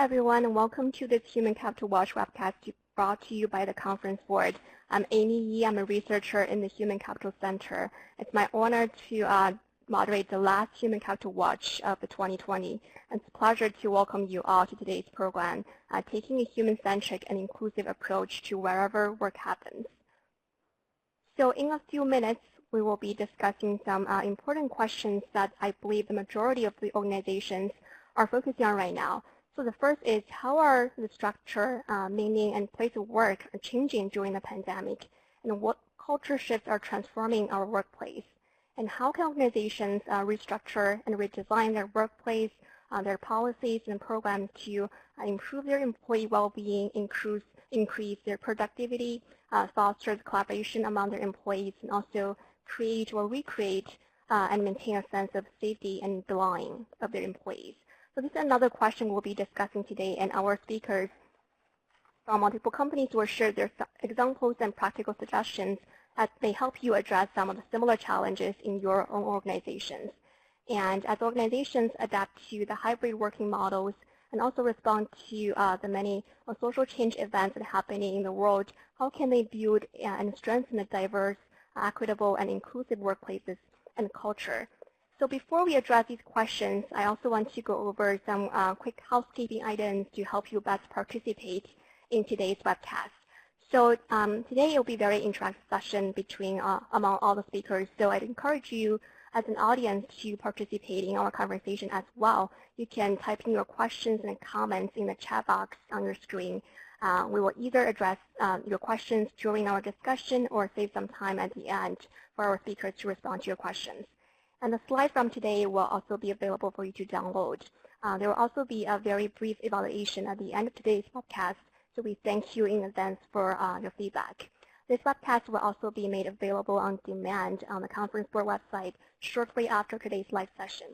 everyone, and welcome to this Human Capital Watch webcast brought to you by the Conference Board. I'm Amy Yi. I'm a researcher in the Human Capital Center. It's my honor to moderate the last Human Capital Watch of the 2020. And it's a pleasure to welcome you all to today's program, taking a human-centric and inclusive approach to wherever work happens. So in a few minutes, we will be discussing some important questions that I believe the majority of the organizations are focusing on right now. So the first is, how are the structure, meaning, and place of work are changing during the pandemic? And what culture shifts are transforming our workplace? And how can organizations restructure and redesign their workplace, their policies and programs to improve their employee well-being, increase their productivity, foster the collaboration among their employees, and also create or recreate and maintain a sense of safety and belonging of their employees? So this is another question we'll be discussing today, and our speakers from multiple companies will share their examples and practical suggestions that may help you address some of the similar challenges in your own organizations. And as organizations adapt to the hybrid working models and also respond to the many social change events that are happening in the world, how can they build and strengthen a diverse, equitable, and inclusive workplaces and culture? So before we address these questions, I also want to go over some quick housekeeping items to help you best participate in today's webcast. So today it will be a very interactive session between among all the speakers. So I'd encourage you as an audience to participate in our conversation as well. You can type in your questions and comments in the chat box on your screen. We will either address your questions during our discussion or save some time at the end for our speakers to respond to your questions. And the slides from today will also be available for you to download. There will also be a very brief evaluation at the end of today's podcast, so we thank you in advance for your feedback. This webcast will also be made available on demand on the Conference Board website shortly after today's live session.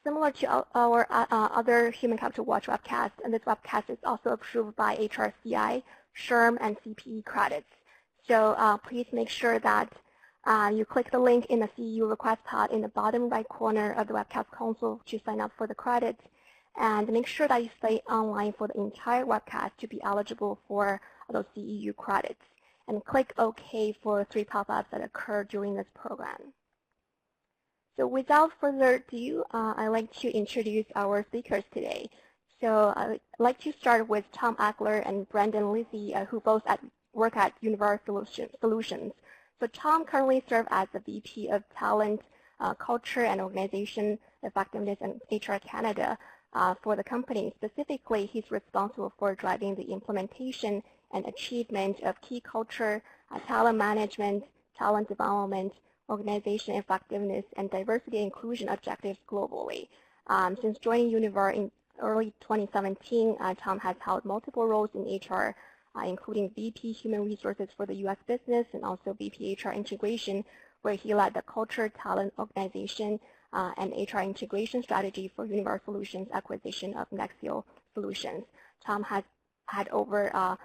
Similar to our other Human Capital Watch webcast, and this webcast is also approved by HRCI, SHRM, and CPE credits. So please make sure that you click the link in the CEU request pod in the bottom right corner of the webcast console to sign up for the credits, and make sure that you stay online for the entire webcast to be eligible for those CEU credits. And click OK for 3 pop-ups that occur during this program. So without further ado, I'd like to introduce our speakers today. So I'd like to start with Tom Eckler and Brendan Leafy, who both work at Universal Solutions. So Tom currently serves as the VP of Talent, Culture, and Organization Effectiveness and HR Canada for the company. Specifically, he's responsible for driving the implementation and achievement of key culture, talent management, talent development, organization effectiveness, and diversity and inclusion objectives globally. Since joining Univar in early 2017, Tom has held multiple roles in HR, including VP Human Resources for the U.S. business and also VP HR Integration, where he led the culture, talent, organization, and HR integration strategy for Univar Solutions' acquisition of Nexio Solutions. Tom has had over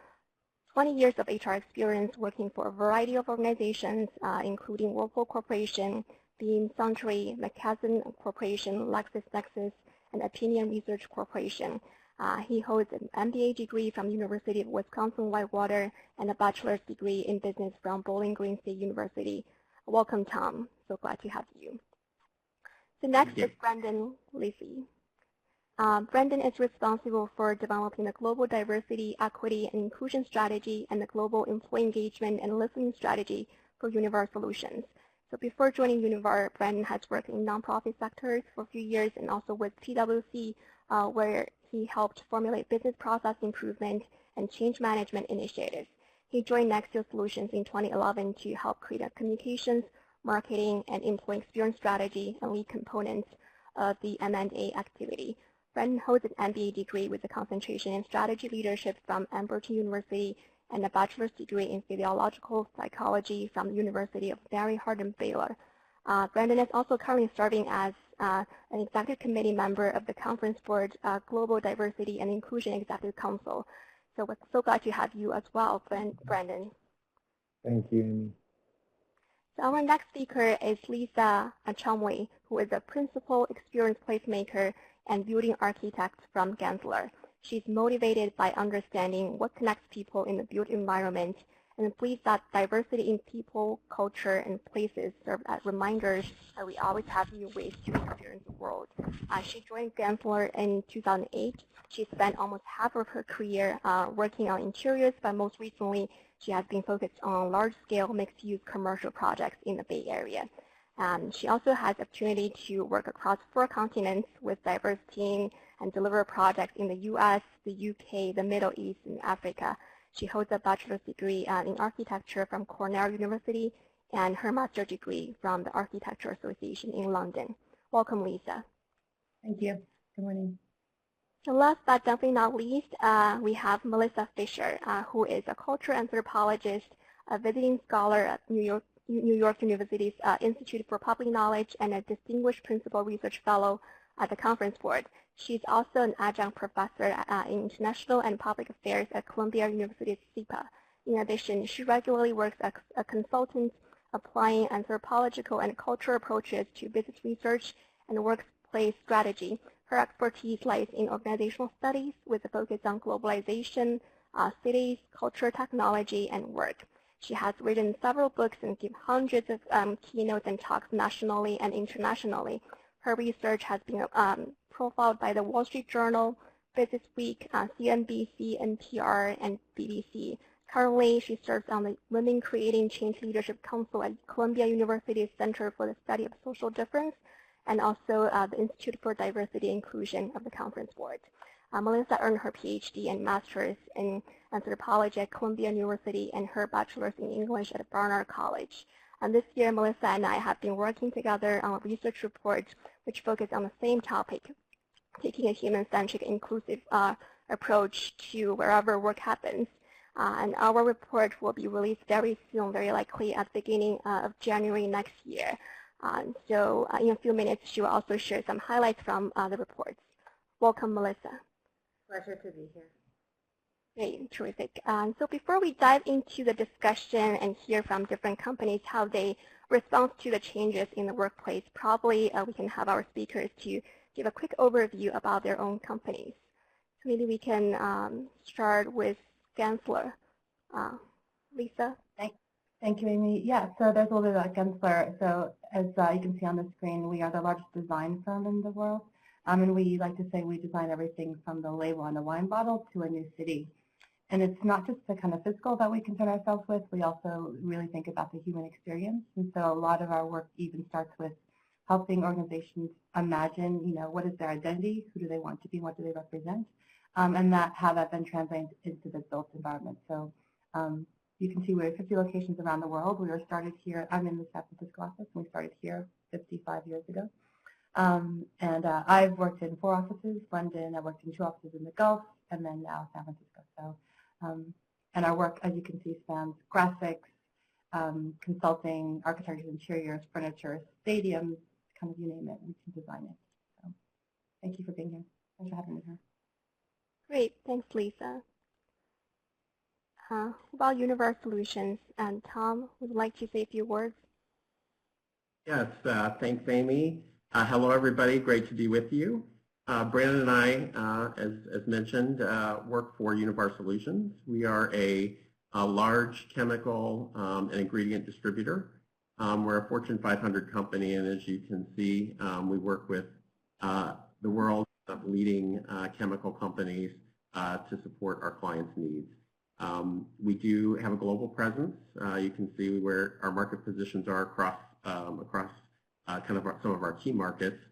20 years of HR experience working for a variety of organizations, including Whirlpool Corporation, Beam, Suntory, McKesson Corporation, LexisNexis, and Opinion Research Corporation. He holds an MBA degree from University of Wisconsin-Whitewater and a bachelor's degree in business from Bowling Green State University. Welcome, Tom. So glad to have you. So next is Brendan Leafy. Brendan is responsible for developing the global diversity, equity, and inclusion strategy and the global employee engagement and listening strategy for Univar Solutions. So before joining Univar, Brendan has worked in nonprofit sectors for a few years and also with PwC, where he helped formulate business process improvement and change management initiatives. He joined Nexio Solutions in 2011 to help create a communications, marketing, and employee experience strategy and lead components of the M&A activity. Brendan holds an MBA degree with a concentration in strategy leadership from Amberton University and a bachelor's degree in physiological psychology from the University of Mary Hardin-Baylor. Brendan is also currently serving as an executive committee member of the Conference Board Global Diversity and Inclusion Executive Council. So we're so glad to have you as well, Brendan. Thank you, Amy. So our next speaker is Lisa Achomway, who is a principal experience placemaker and building architect from Gensler. She's motivated by understanding what connects people in the built environment and believes that diversity in people, culture, and places serve as reminders that we always have new ways to experience the world. She joined Gensler in 2008. She spent almost half of her career working on interiors, but most recently she has been focused on large-scale mixed-use commercial projects in the Bay Area. She also has the opportunity to work across 4 continents with diverse teams and deliver projects in the U.S., the UK, the Middle East, and Africa. She holds a bachelor's degree in architecture from Cornell University and her master's degree from the Architecture Association in London. Welcome, Lisa. Thank you. Good morning. So last but definitely not least, we have Melissa Fisher, who is a cultural anthropologist, a visiting scholar at New York University's Institute for Public Knowledge, and a distinguished principal research fellow at the Conference Board. She's also an adjunct professor in international and public affairs at Columbia University's SIPA. In addition, she regularly works as a consultant applying anthropological and cultural approaches to business research and workplace strategy. Her expertise lies in organizational studies with a focus on globalization, cities, culture, technology, and work. She has written several books and given hundreds of keynotes and talks nationally and internationally. Her research has been profiled by the Wall Street Journal, Business Week, CNBC, NPR, and BBC. Currently, she serves on the Women Creating Change Leadership Council at Columbia University's Center for the Study of Social Difference, and also the Institute for Diversity and Inclusion of the Conference Board. Melissa earned her PhD and master's in anthropology at Columbia University and her bachelor's in English at Barnard College. And this year, Melissa and I have been working together on a research report which focused on the same topic, taking a human-centric, inclusive approach to wherever work happens. And our report will be released very soon, very likely at the beginning of January next year. So in a few minutes, she will also share some highlights from the reports. Welcome, Melissa. Pleasure to be here. Great, terrific. So before we dive into the discussion and hear from different companies how they respond to the changes in the workplace, probably we can have our speakers to give a quick overview about their own companies. So maybe we can start with Gensler. Lisa? Thank you, Amy. Yeah, so there's a little bit about Gensler. So as you can see on the screen, we are the largest design firm in the world. And we like to say we design everything from the label on a wine bottle to a new city. And it's not just the kind of physical that we concern ourselves with. We also really think about the human experience. And so a lot of our work even starts with helping organizations imagine, what is their identity, who do they want to be, what do they represent, and how that then translates into the built environment. So you can see we're at 50 locations around the world. We were started here. I'm in the San Francisco office, and we started here 55 years ago. I've worked in 4 offices, London. I worked in 2 offices in the Gulf, and then now San Francisco. So, and our work, as you can see, spans graphics, consulting, architecture, interiors, furniture, stadiums, kind of you name it, we can design it. So, thank you for being here. Thanks for having me here. Great, thanks, Lisa. About Universe Solutions, and Tom would like to say a few words. Yes, thanks, Amy. Hello, everybody. Great to be with you. Brandon and I, as mentioned, work for Univar Solutions. We are a large chemical and ingredient distributor. We're a Fortune 500 company, and as you can see, we work with the world's leading chemical companies to support our clients' needs. We do have a global presence. You can see where our market positions are across kind of some of our key markets.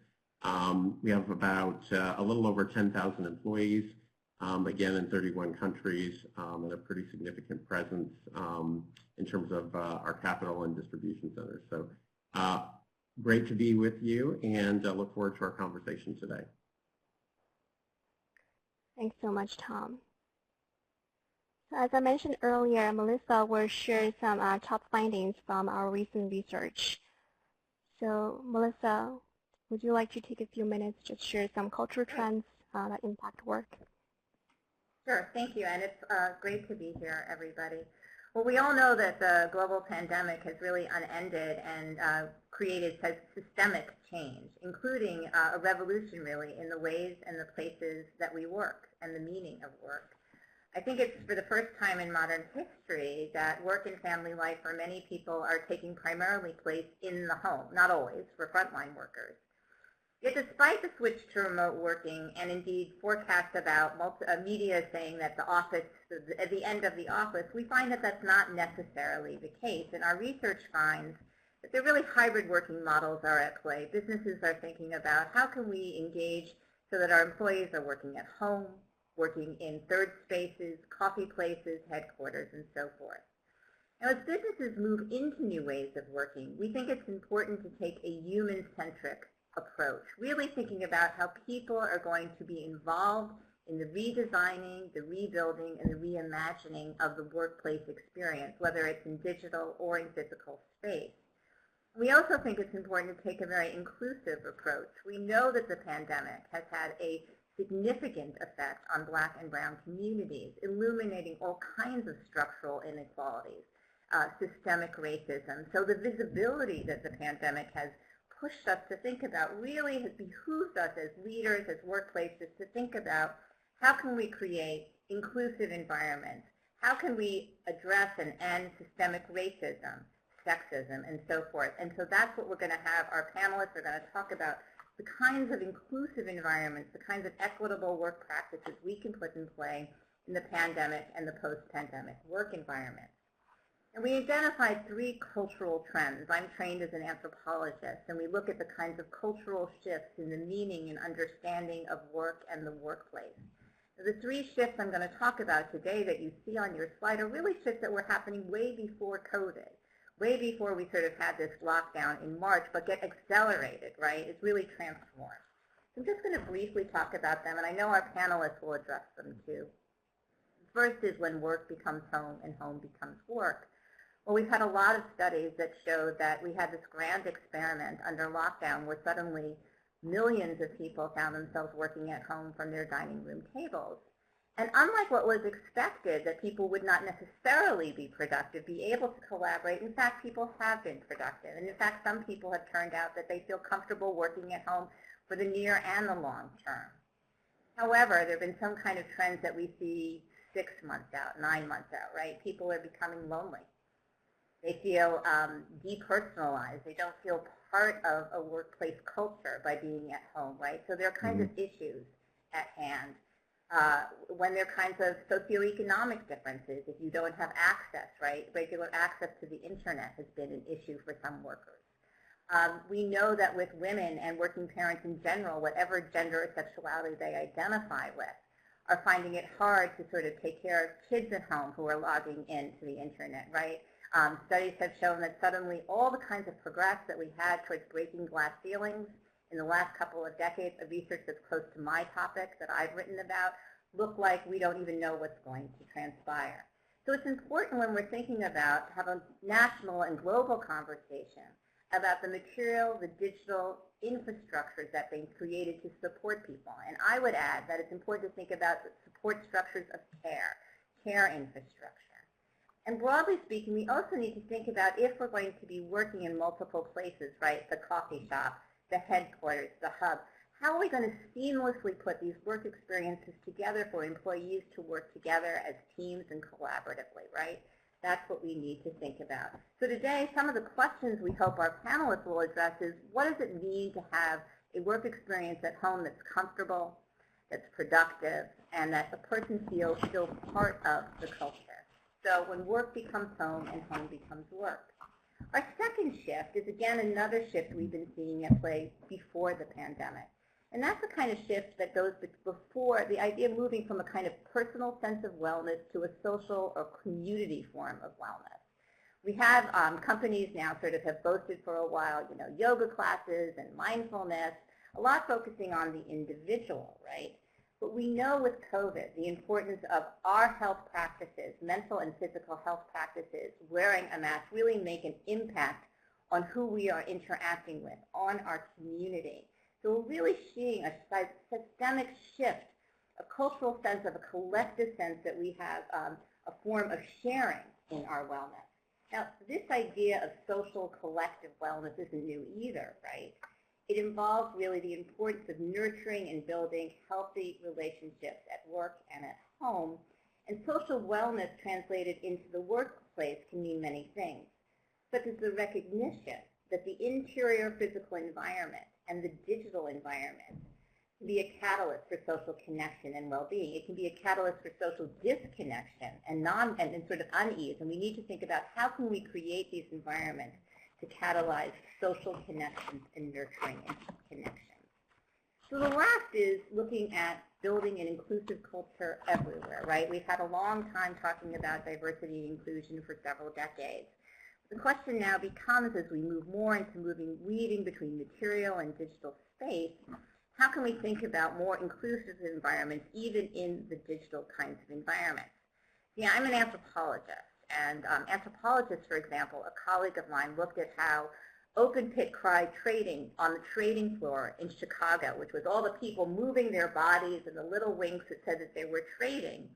We have about a little over 10,000 employees, again in 31 countries, and a pretty significant presence in terms of our capital and distribution centers. So great to be with you, and look forward to our conversation today. Thanks so much, Tom. So as I mentioned earlier, Melissa will share some top findings from our recent research. So Melissa, would you like to take a few minutes to share some cultural trends that impact work? Sure, thank you, and it's great to be here, everybody. Well, we all know that the global pandemic has really unended and created systemic change, including a revolution, really, in the ways and the places that we work and the meaning of work. I think it's for the first time in modern history that work and family life for many people are taking primarily place in the home, not always, for frontline workers. Yet despite the switch to remote working and indeed forecasts about media saying that the office, at the end of the office, we find that that's not necessarily the case. And our research finds that there really hybrid working models are at play. Businesses are thinking about how can we engage so that our employees are working at home, working in third spaces, coffee places, headquarters, and so forth. Now, as businesses move into new ways of working, we think it's important to take a human-centric approach, really thinking about how people are going to be involved in the redesigning, the rebuilding, and the reimagining of the workplace experience, whether it's in digital or in physical space. We also think it's important to take a very inclusive approach. We know that the pandemic has had a significant effect on Black and brown communities, illuminating all kinds of structural inequalities, systemic racism. So the visibility that the pandemic has pushed us to think about really has behooved us as leaders, as workplaces, to think about how can we create inclusive environments, how can we address and end systemic racism, sexism, and so forth. And so that's what we're going to have. Our panelists are going to talk about the kinds of inclusive environments, the kinds of equitable work practices we can put in play in the pandemic and the post-pandemic work environment. And we identified 3 cultural trends. I'm trained as an anthropologist, and we look at the kinds of cultural shifts in the meaning and understanding of work and the workplace. The 3 shifts I'm going to talk about today that you see on your slide are really shifts that were happening way before COVID, way before we sort of had this lockdown in March, but get accelerated, right? It's really transformed. So I'm just going to briefly talk about them, and I know our panelists will address them too. First is when work becomes home and home becomes work. Well, we've had a lot of studies that showed that we had this grand experiment under lockdown where suddenly millions of people found themselves working at home from their dining room tables. And unlike what was expected, that people would not necessarily be productive, be able to collaborate, in fact, people have been productive. And in fact, some people have turned out that they feel comfortable working at home for the near and the long term. However, there have been some kind of trends that we see 6 months out, 9 months out, right? People are becoming lonely. They feel depersonalized. They don't feel part of a workplace culture by being at home, right? So there are kinds of issues at hand. When there are kinds of socioeconomic differences, if you don't have access, right? Regular access to the internet has been an issue for some workers. We know that with women and working parents in general, whatever gender or sexuality they identify with, are finding it hard to sort of take care of kids at home who are logging into the internet, right? Studies have shown that suddenly all the kinds of progress that we had towards breaking glass ceilings in the last couple of decades of research that's close to my topic that I've written about look like we don't even know what's going to transpire. So it's important when we're thinking about to have a national and global conversation about the material, the digital infrastructures that have been created to support people. And I would add that it's important to think about the support structures of care infrastructure. And broadly speaking, we also need to think about if we're going to be working in multiple places, right, the coffee shop, the headquarters, the hub, how are we going to seamlessly put these work experiences together for employees to work together as teams and collaboratively, right? That's what we need to think about. So today, some of the questions we hope our panelists will address is, what does it mean to have a work experience at home that's comfortable, that's productive, and that a person feels still part of the culture? So when work becomes home and home becomes work. Our second shift is, again, another shift we've been seeing at play before the pandemic. And that's the kind of shift that goes before the idea of moving from a kind of personal sense of wellness to a social or community form of wellness. We have companies now sort of have boasted for a while, you know, yoga classes and mindfulness, a lot focusing on the individual, right? But we know with COVID the importance of our health practices, mental and physical health practices, wearing a mask really make an impact on who we are interacting with, on our community. So we're really seeing a systemic shift, a cultural sense of a collective sense that we have a form of sharing in our wellness. Now, this idea of social collective wellness isn't new either, right? It involves really the importance of nurturing and building healthy relationships at work and at home. And social wellness translated into the workplace can mean many things, such as the recognition that the interior physical environment and the digital environment can be a catalyst for social connection and well-being. It can be a catalyst for social disconnection and sort of unease. And we need to think about how can we create these environments to catalyze social connections and nurturing connections. So the last is looking at building an inclusive culture everywhere, right? We've had a long time talking about diversity and inclusion for several decades. The question now becomes, as we move more into weaving between material and digital space, how can we think about more inclusive environments even in the digital kinds of environments? Yeah, I'm an anthropologist, and anthropologists, for example, a colleague of mine looked at how open pit cry trading on the trading floor in Chicago, which was all the people moving their bodies and the little winks that said that they were trading,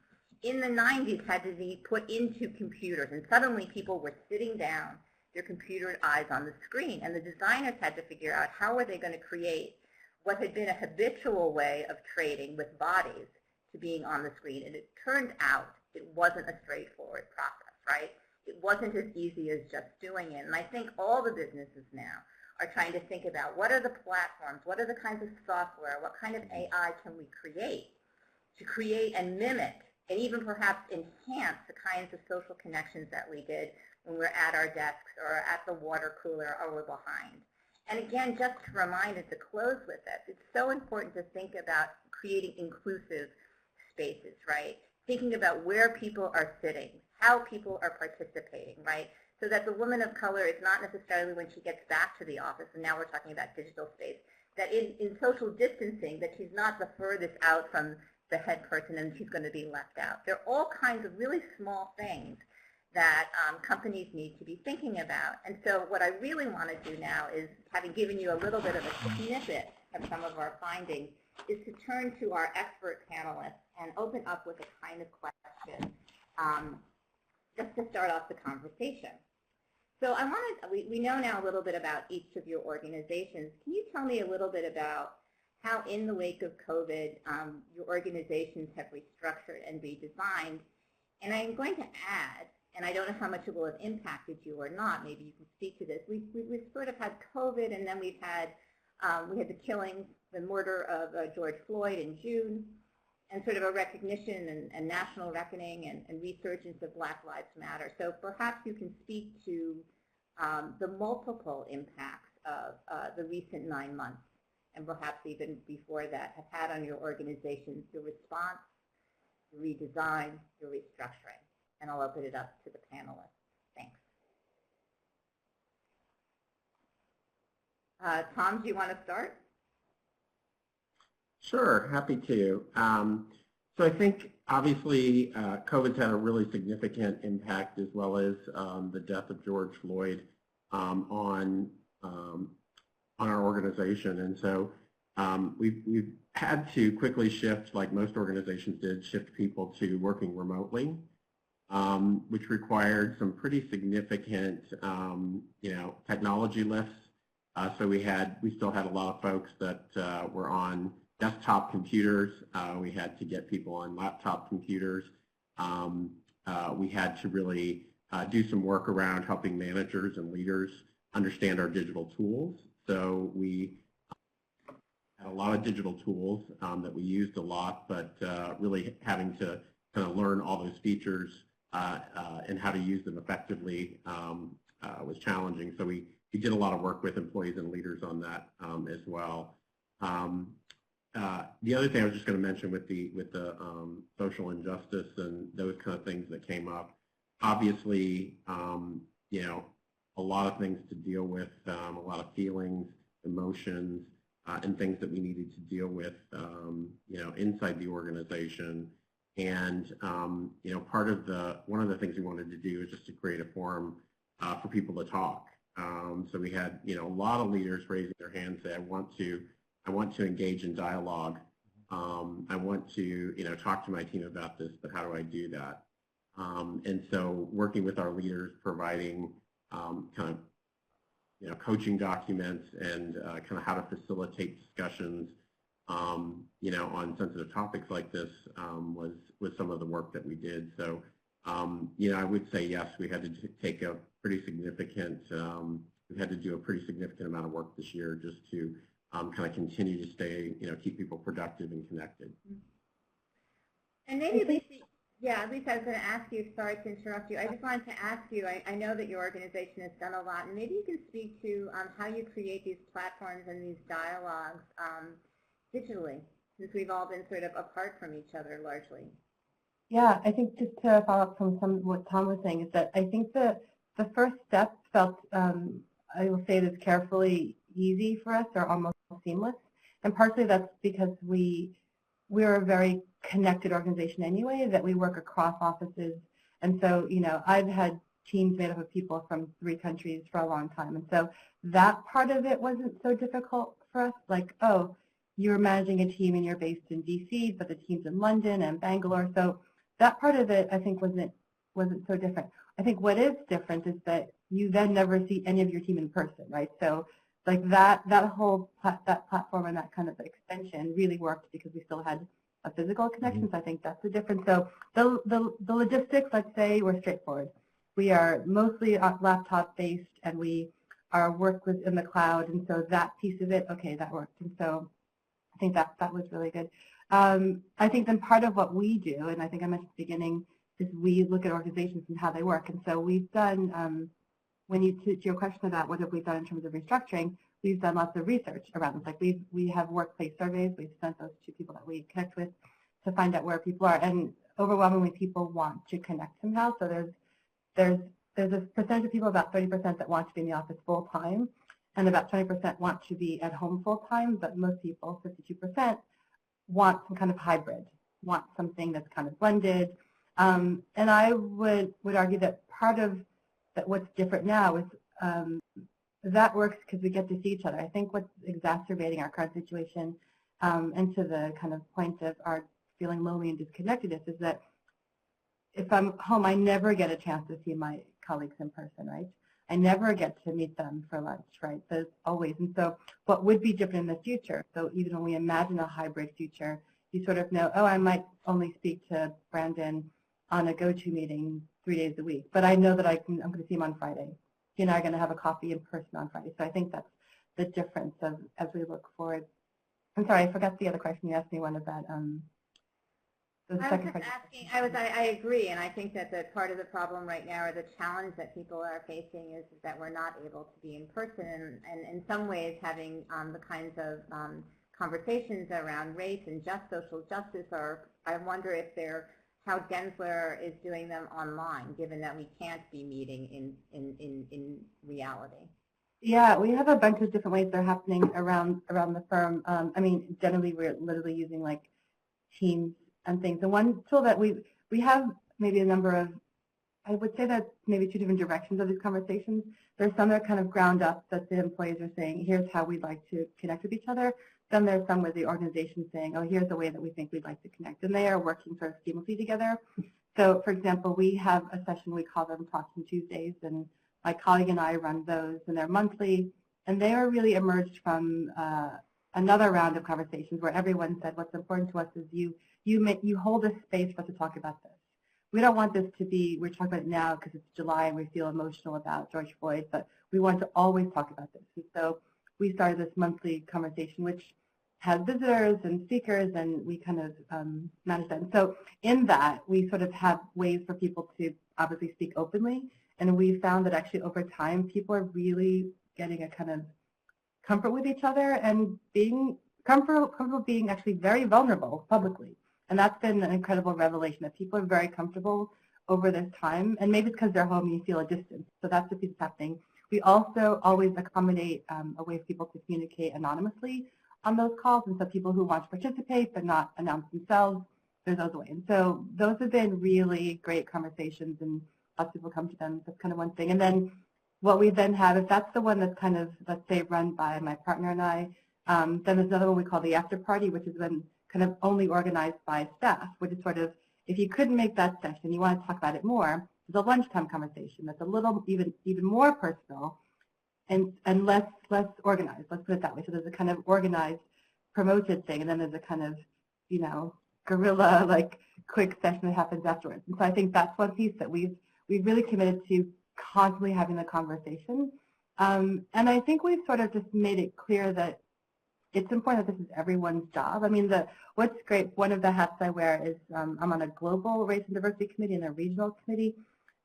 in the 90s had to be put into computers, and suddenly people were sitting down, their computer eyes on the screen, and the designers had to figure out how were they going to create what had been a habitual way of trading with bodies to being on the screen. And it turned out it wasn't a straightforward process, right? It wasn't as easy as just doing it. And I think all the businesses now are trying to think about what are the platforms, what are the kinds of software, what kind of AI can we create to create and mimic and even perhaps enhance the kinds of social connections that we did when we're at our desks or at the water cooler or we're behind. And again, just to remind and to close with this, it's so important to think about creating inclusive spaces, right? Thinking about where people are sitting, how people are participating, right? So that the woman of color is not necessarily when she gets back to the office, and now we're talking about digital space, that in social distancing, that she's not the furthest out from the head person and she's going to be left out. There are all kinds of really small things that companies need to be thinking about. And so what I really want to do now is, having given you a little bit of a snippet of some of our findings, is to turn to our expert panelists and open up with a kind of question just to start off the conversation. So we know now a little bit about each of your organizations. Can you tell me a little bit about how in the wake of COVID, your organizations have restructured and redesigned? And I'm going to add, and I don't know how much it will have impacted you or not, maybe you can speak to this. We've sort of had COVID, and then we had the killings, the murder of George Floyd in June, and sort of a recognition and national reckoning and resurgence of Black Lives Matter. So perhaps you can speak to the multiple impacts of the recent 9 months, and perhaps even before that, have had on your organizations, your response, your redesign, your restructuring. And I'll open it up to the panelists. Thanks. Tom, do you want to start? Sure, happy to. So I think obviously COVID's had a really significant impact, as well as the death of George Floyd on our organization. And so we've had to quickly shift, like most organizations did, shift people to working remotely, which required some pretty significant technology lifts. So we still had a lot of folks that were on desktop computers. We had to get people on laptop computers. We had to really do some work around helping managers and leaders understand our digital tools. So we had a lot of digital tools that we used a lot, but really having to kind of learn all those features and how to use them effectively was challenging. So we did a lot of work with employees and leaders on that as well. The other thing I was just going to mention with the social injustice and those kind of things that came up, obviously, a lot of things to deal with, a lot of feelings, emotions, and things that we needed to deal with, inside the organization. And one of the things we wanted to do is just to create a forum for people to talk. So we had a lot of leaders raising their hands, say, I want to engage in dialogue. I want to talk to my team about this, but how do I do that? And so working with our leaders, providing kind of coaching documents and kind of how to facilitate discussions on sensitive topics like this was some of the work that we did. So I would say yes, we had to take a pretty significant we had to do a pretty significant amount of work this year just to kind of continue to stay, keep people productive and connected. And maybe, Leafy, Lisa, I was going to ask you, sorry to interrupt you, I just wanted to ask you, I know that your organization has done a lot, and maybe you can speak to how you create these platforms and these dialogues digitally, since we've all been sort of apart from each other largely. Yeah, I think just to follow up from some of what Tom was saying is that I think the first step felt, I will say this carefully, easy for us or almost seamless. And partially that's because we're a very connected organization anyway, that we work across offices. And so, I've had teams made up of people from 3 countries for a long time. And so that part of it wasn't so difficult for us. Like, oh, you're managing a team and you're based in DC, but the team's in London and Bangalore. So that part of it, I think, wasn't so different. I think what is different is that you then never see any of your team in person, right? So like that whole platform and that kind of extension really worked because we still had a physical connection. Mm-hmm. So I think that's the difference. So the logistics, let's say, were straightforward. We are mostly laptop based, and our work was in the cloud, and so that piece of it, okay, that worked. And so I think that was really good. I think then part of what we do, and I think I mentioned at the beginning, is we look at organizations and how they work. And so we've done, to your question about what have we done in terms of restructuring, we've done lots of research around this. Like we have workplace surveys. We've sent those to people that we connect with to find out where people are. And overwhelmingly, people want to connect somehow. So there's a percentage of people, about 30%, that want to be in the office full time, and about 20% want to be at home full time. But most people, 52%, want some kind of hybrid, want something that's kind of blended. And I would argue that part of what's different now is that works because we get to see each other. I think what's exacerbating our current situation, and to the kind of point of our feeling lonely and disconnectedness, is that if I'm home, I never get a chance to see my colleagues in person, right? I never get to meet them for lunch, right? There's always. And so what would be different in the future? So even when we imagine a hybrid future, you sort of know, oh, I might only speak to Brandon on a go-to meeting 3 days a week, but I know that I'm going to see him on Friday. He and I are going to have a coffee in person on Friday. So I think that's the difference as we look forward. I'm sorry, I forgot the other question you asked me, one about I was just asking, I agree, and I think that the part of the problem right now, or the challenge that people are facing, is that we're not able to be in person, and in some ways having the kinds of conversations around race and social justice are, I wonder if how Gensler is doing them online, given that we can't be meeting in reality. Yeah, we have a bunch of different ways they're happening around the firm. I mean, generally we're literally using like Teams and things. The one tool that we have maybe a number of, I would say that maybe 2 different directions of these conversations. There's some that are kind of ground up that the employees are saying, here's how we'd like to connect with each other. Then there's some with the organization saying, oh, here's the way that we think we'd like to connect. And they are working sort of seamlessly together. So, for example, we have a session, we call them Talking Tuesdays, and my colleague and I run those, and they're monthly. And they are really emerged from another round of conversations where everyone said, what's important to us is you hold a space for us to talk about this. We don't want this to be, we're talking about it now because it's July and we feel emotional about George Floyd, but we want to always talk about this. And so we started this monthly conversation, which has visitors and speakers, and we kind of manage that. And so in that, we sort of have ways for people to obviously speak openly, and we found that actually over time, people are really getting a kind of comfort with each other and being comfortable being actually very vulnerable publicly. And that's been an incredible revelation, that people are very comfortable over this time, and maybe it's because they're home and you feel a distance. So that's the piece that's happening. We also always accommodate a way for people to communicate anonymously on those calls, and so people who want to participate but not announce themselves, there's those ways. And so those have been really great conversations, and lots of people come to them. That's kind of one thing. And then what we then have, if that's the one that's kind of, let's say, run by my partner and I, then there's another one we call the after party, which is then kind of only organized by staff, which is sort of If you couldn't make that session, you want to talk about it more, there's a lunchtime conversation that's a little even more personal and less organized. Let's put it that way. So there's a kind of organized, promoted thing, and then there's a kind of, you know, guerrilla like quick session that happens afterwards. And so I think that's one piece that we've really committed to constantly having the conversation. And I think we've sort of just made it clear that it's important that this is everyone's job. I mean, what's great, one of the hats I wear is I'm on a global race and diversity committee and a regional committee.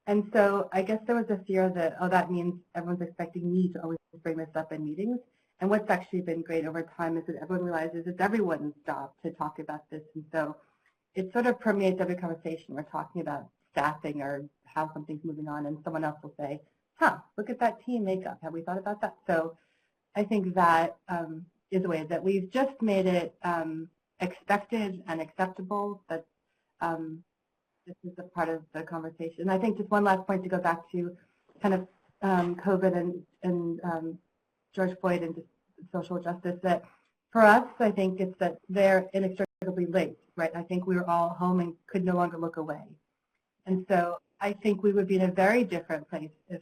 And so I guess there was a fear that, oh, that means everyone's expecting me to always bring this up in meetings. And what's actually been great over time is that everyone realizes it's everyone's job to talk about this. And so it sort of permeates every conversation. We're talking about staffing or how something's moving on, and someone else will say, huh, look at that team makeup. Have we thought about that? So I think that is a way that we've just made it expected and acceptable that this is a part of the conversation. I think just one last point to go back to kind of COVID and George Floyd and just social justice, that for us, I think it's that they're inextricably linked, right? I think we were all home and could no longer look away. And so I think we would be in a very different place if,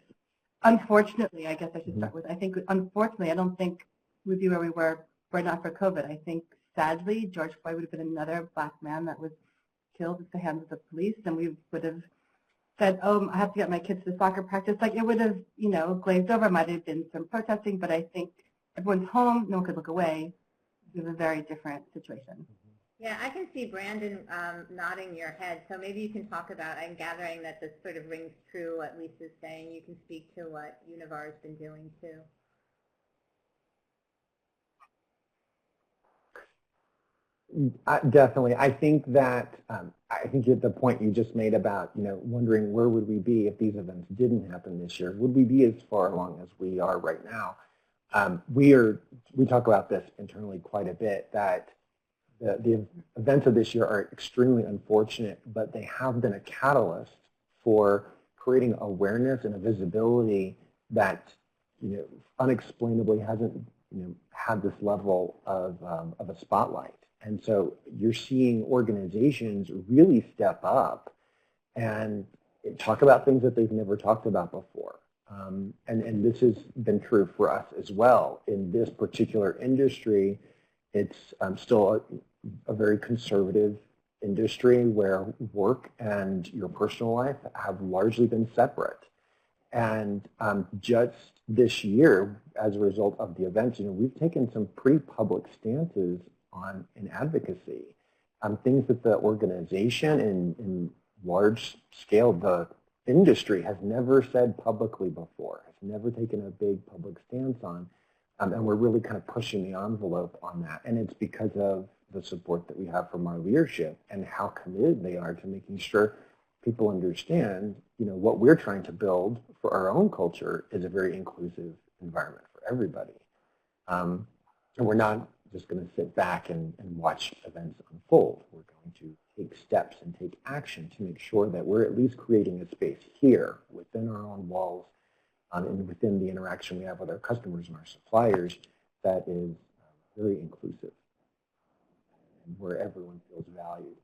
unfortunately, I guess I should start with, I think, unfortunately, I don't think we'd be where we were not for COVID. I think, sadly, George Floyd would have been another Black man that was killed at the hands of the police, and we would have said, oh, I have to get my kids to soccer practice. Like, it would have, you know, glazed over. Might have been some protesting, but I think everyone's home, no one could look away. We have a very different situation. Yeah, I can see Brandon nodding your head, so maybe you can talk about, I'm gathering that this sort of rings true what Lisa's saying. You can speak to what Univar's been doing too. Definitely. I think that the point you just made about, you know, wondering where would we be if these events didn't happen this year? Would we be as far along as we are right now? We talk about this internally quite a bit, that the events of this year are extremely unfortunate, but they have been a catalyst for creating awareness and a visibility that, you know, unexplainably hasn't, you know, had this level of a spotlight. And so you're seeing organizations really step up and talk about things that they've never talked about before. And this has been true for us as well. In this particular industry, it's still a very conservative industry where work and your personal life have largely been separate. And just this year, as a result of the events, you know, we've taken some pretty public stances in advocacy, things that the organization in large scale, the industry has never said publicly before, has never taken a big public stance on, and we're really kind of pushing the envelope on that. And it's because of the support that we have from our leadership and how committed they are to making sure people understand, you know, what we're trying to build for our own culture is a very inclusive environment for everybody. And we're not just going to sit back and watch events unfold. We're going to take steps and take action to make sure that we're at least creating a space here within our own walls and within the interaction we have with our customers and our suppliers that is very inclusive and where everyone feels valued.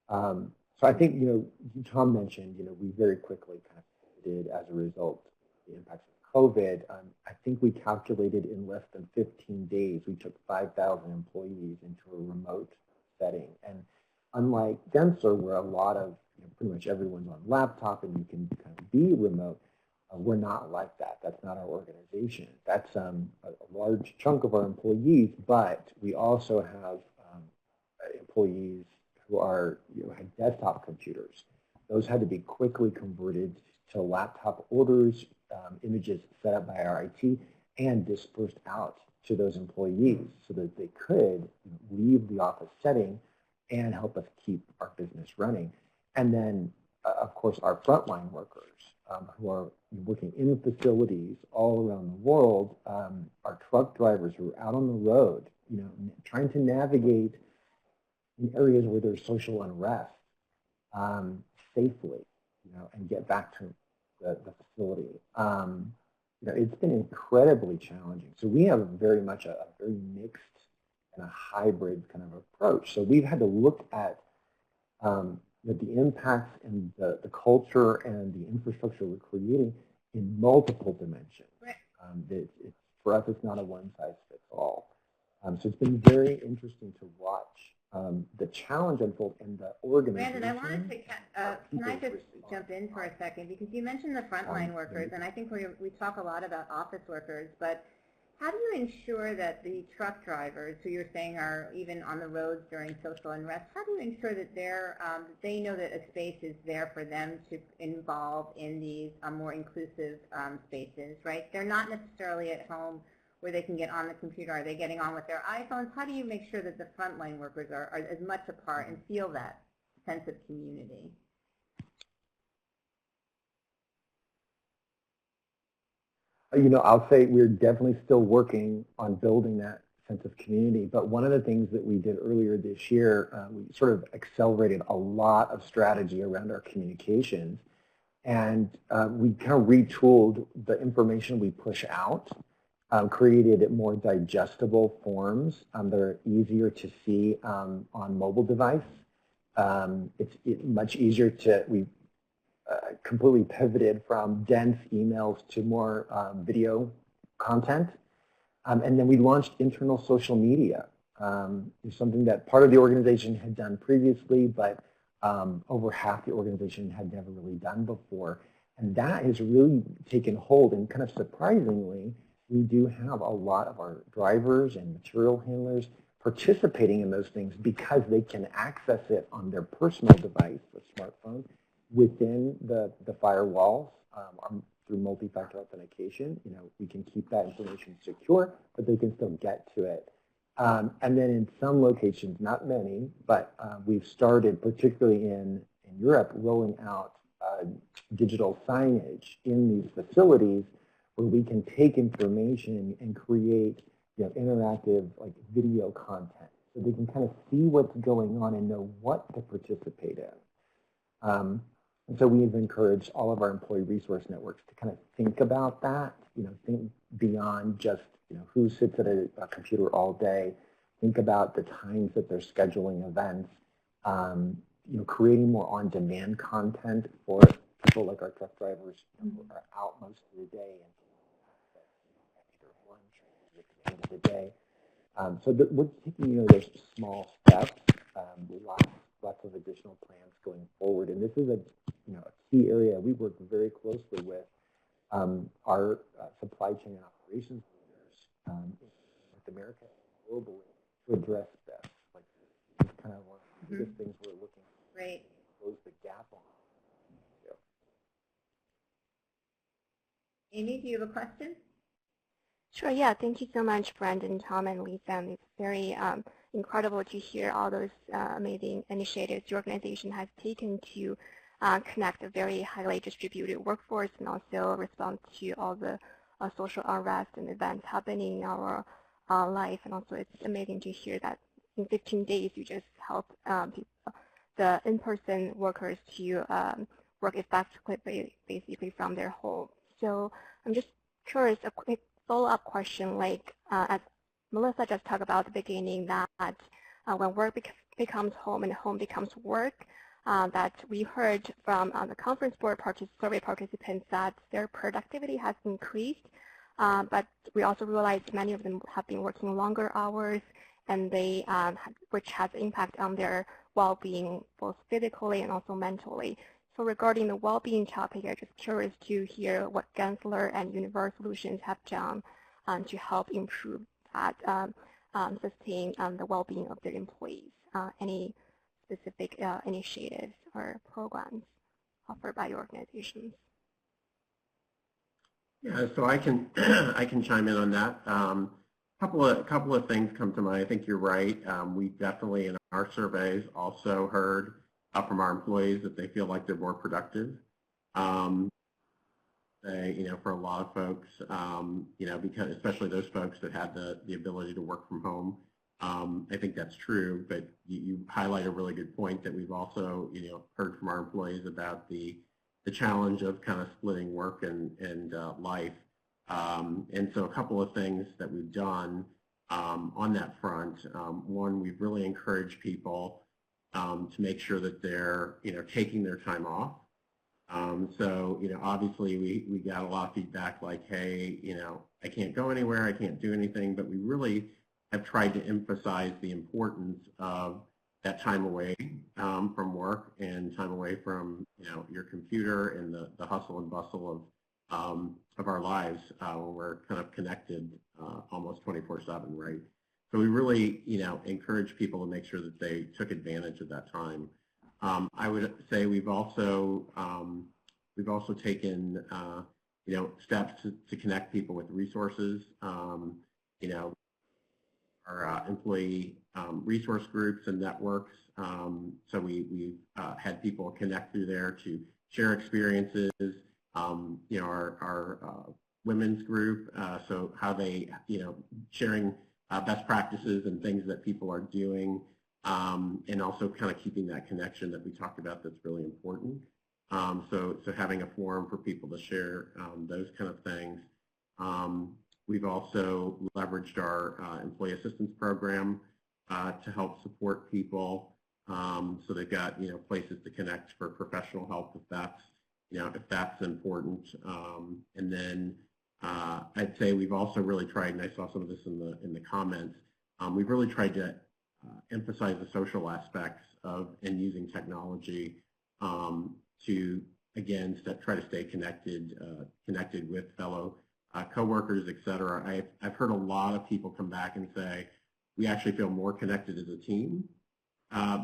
So I think, you know, Tom mentioned, you know, we very quickly kind of pivoted as a result of the impacts of COVID. I think we calculated in less than 15 days, we took 5,000 employees into a remote setting. And unlike Densler, where a lot of, you know, pretty much everyone's on laptop and you can kind of be remote, we're not like that. That's not our organization. That's a large chunk of our employees, but we also have employees who are, you know, had desktop computers. Those had to be quickly converted to laptop orders, images set up by our IT, and dispersed out to those employees so that they could leave the office setting and help us keep our business running. And then, of course, our frontline workers who are working in the facilities all around the world, our truck drivers who are out on the road, you know, trying to navigate in areas where there's social unrest safely, you know, and get back to the facility. You know, it's been incredibly challenging. So we have very much a very mixed and a hybrid kind of approach. So we've had to look at the impacts and the culture and the infrastructure we're creating in multiple dimensions. Right. For us, it's not a one-size-fits-all. So it's been very interesting to watch the challenge unfold and the organization. Brandon, I wanted to, can I just jump in for a second? Because you mentioned the frontline workers, and I think we talk a lot about office workers, but how do you ensure that the truck drivers, who you're saying are even on the roads during social unrest, how do you ensure that they know that a space is there for them to involve in these more inclusive spaces, right? They're not necessarily at home where they can get on the computer. Are they getting on with their iPhones? How do you make sure that the frontline workers are as much a part and feel that sense of community? I'll say we're definitely still working on building that sense of community, but one of the things that we did earlier this year, we sort of accelerated a lot of strategy around our communications, and we kind of retooled the information we push out, created more digestible forms that are easier to see on mobile device. It's much easier we completely pivoted from dense emails to more video content. And then we launched internal social media. It's something that part of the organization had done previously, but over half the organization had never really done before. And that has really taken hold, and kind of surprisingly, we do have a lot of our drivers and material handlers participating in those things because they can access it on their personal device, a smartphone, within the firewalls through multi-factor authentication. We can keep that information secure, but they can still get to it. And then in some locations, not many, but we've started, particularly in Europe, rolling out digital signage in these facilities where we can take information and create interactive video content so they can kind of see what's going on and know what to participate in. And so we've encouraged all of our employee resource networks to kind of think about that, think beyond just, who sits at a computer all day, think about the times that they're scheduling events, creating more on-demand content for people like our truck drivers who are out most of the day and after lunch at the end of the day. So we're taking, those small steps. Lots of additional plans going forward, and this is a key area. We work very closely with our supply chain and operations leaders in North America and globally to address this. It's kind of one of the biggest things we're looking to close the gap on. Amy, do you have a question? Sure, yeah. Thank you so much, Brandon, Tom, and Lisa. It's very incredible to hear all those amazing initiatives your organization has taken to connect a very highly distributed workforce and also respond to all the social unrest and events happening in our life. And also it's amazing to hear that in 15 days you just help the in-person workers to work effectively basically from their home. So I'm just curious, a quick follow-up question, as Melissa just talked about at the beginning, that when work becomes home and home becomes work, that we heard from the conference board survey participants that their productivity has increased, but we also realized many of them have been working longer hours, and which has impact on their well-being, both physically and also mentally. So regarding the well-being topic, I'm just curious to hear what Gensler and Universal Solutions have done to help improve that, sustain the well-being of their employees. Any specific initiatives or programs offered by your organizations? Yeah, so I can I can chime in on that. Couple of things come to mind. I think you're right. We definitely in our surveys also heard from our employees that they feel like they're more productive. For a lot of folks, because especially those folks that had the ability to work from home, I think that's true. But you highlight a really good point that we've also, heard from our employees about the challenge of kind of splitting work and life. And so a couple of things that we've done on that front. One, we've really encouraged people to make sure that they're, taking their time off. So, obviously we got a lot of feedback like, hey, I can't go anywhere, I can't do anything, but we really have tried to emphasize the importance of that time away from work and time away from, your computer and the hustle and bustle of our lives when we're kind of connected almost 24/7, right? So we really, encourage people to make sure that they took advantage of that time. I would say we've also taken steps to connect people with resources. Our employee resource groups and networks. So we've had people connect through there to share experiences. Our women's group, so how they, sharing best practices and things that people are doing, and also kind of keeping that connection that we talked about that's really important. So having a forum for people to share those kind of things. We've also leveraged our employee assistance program to help support people. So they've got places to connect for professional help if that's important. And then I'd say we've also really tried, and I saw some of this in the comments. We've really tried to emphasize the social aspects of and using technology to again try to stay connected with fellow coworkers, et cetera. I've heard a lot of people come back and say we actually feel more connected as a team